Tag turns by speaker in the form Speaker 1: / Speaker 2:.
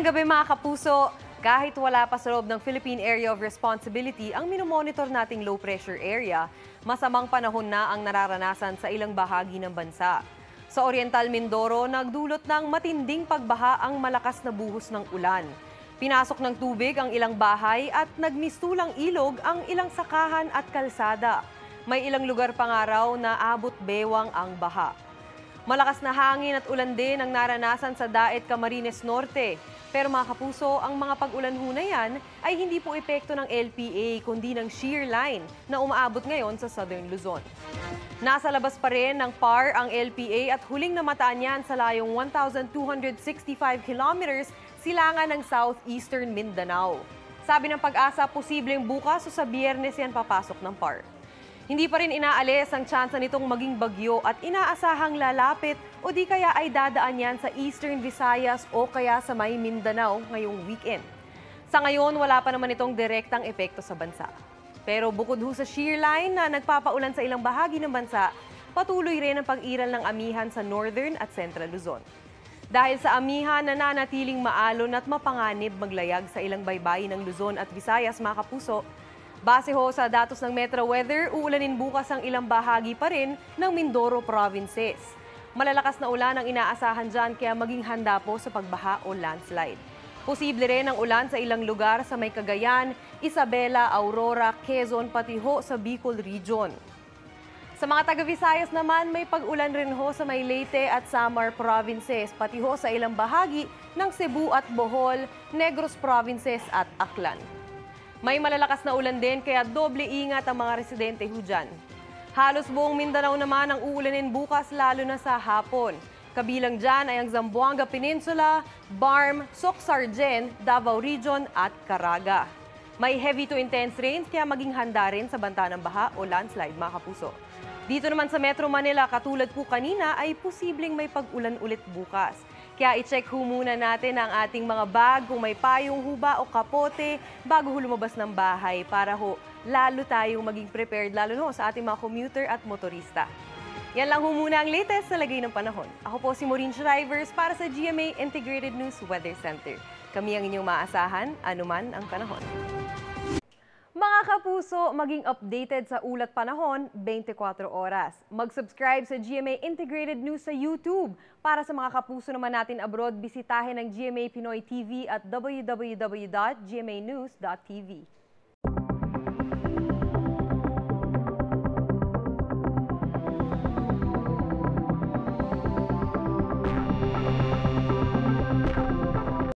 Speaker 1: Magandang gabi mga kapuso. Kahit wala pa sa loob ng Philippine Area of Responsibility ang minomonitor nating low pressure area, masamang panahon na ang nararanasan sa ilang bahagi ng bansa. Sa Oriental Mindoro, nagdulot ng matinding pagbaha ang malakas na buhos ng ulan. Pinasok ng tubig ang ilang bahay at nagmistulang ilog ang ilang sakahan at kalsada. May ilang lugar pa nga raw na abot bewang ang baha. Malakas na hangin at ulan din ang naranasan sa Daet, Camarines Norte. Pero mga kapuso, ang mga pag-ulan ho na yan ay hindi po epekto ng LPA kundi ng shear line na umaabot ngayon sa Southern Luzon. Nasa labas pa rin ng PAR ang LPA at huling namataan yan sa layong 1,265 kilometers silangan ng southeastern Mindanao. Sabi ng Pag-asa, posibleng bukas o sa Biyernes yan papasok ng PAR. Hindi pa rin inaalis ang tsansa nitong maging bagyo at inaasahang lalapit o di kaya ay dadaan yan sa Eastern Visayas o kaya sa may Mindanao ngayong weekend. Sa ngayon, wala pa naman itong direktang epekto sa bansa. Pero bukod ho sa shear line na nagpapaulan sa ilang bahagi ng bansa, patuloy rin ang pag-iral ng amihan sa Northern at Central Luzon. Dahil sa amihan, nananatiling maalon at mapanganib maglayag sa ilang baybayin ng Luzon at Visayas, mga kapuso. Base ho sa datos ng Metro Weather, uulanin bukas ang ilang bahagi pa rin ng Mindoro provinces. Malalakas na ulan ang inaasahan dyan kaya maging handa po sa pagbaha o landslide. Posible rin ang ulan sa ilang lugar sa may Cagayan, Isabela, Aurora, Quezon, pati ho sa Bicol Region. Sa mga taga-Visayas naman, may pag-ulan rin ho sa may Leyte at Samar provinces, pati ho sa ilang bahagi ng Cebu at Bohol, Negros provinces at Aklan. May malalakas na ulan din kaya doble ingat ang mga residente ho dyan. Halos buong Mindanao naman ang uulanin bukas lalo na sa hapon. Kabilang dyan ay ang Zamboanga Peninsula, Barm, Soc-Sargen, Davao Region at Caraga. May heavy to intense rains kaya maging handa rin sa banta ng baha o landslide, mga kapuso. Dito naman sa Metro Manila, katulad po kanina, ay posibleng may pag-ulan ulit bukas. Kaya i-check ho muna natin ang ating mga bag kung may payong huba o kapote bago ho lumabas ng bahay para ho lalo tayong maging prepared lalo no sa ating mga commuter at motorista. Yan lang ho muna ang latest sa lagay ng panahon. Ako po si Maureen Shrivers para sa GMA Integrated News Weather Center. Kami ang inyong maasahan anuman ang panahon. Mga kapuso, maging updated sa ulat panahon 24 oras. Mag-subscribe sa GMA Integrated News sa YouTube. Para sa mga kapuso naman natin abroad, bisitahin ang GMA Pinoy TV at www.gmanews.tv.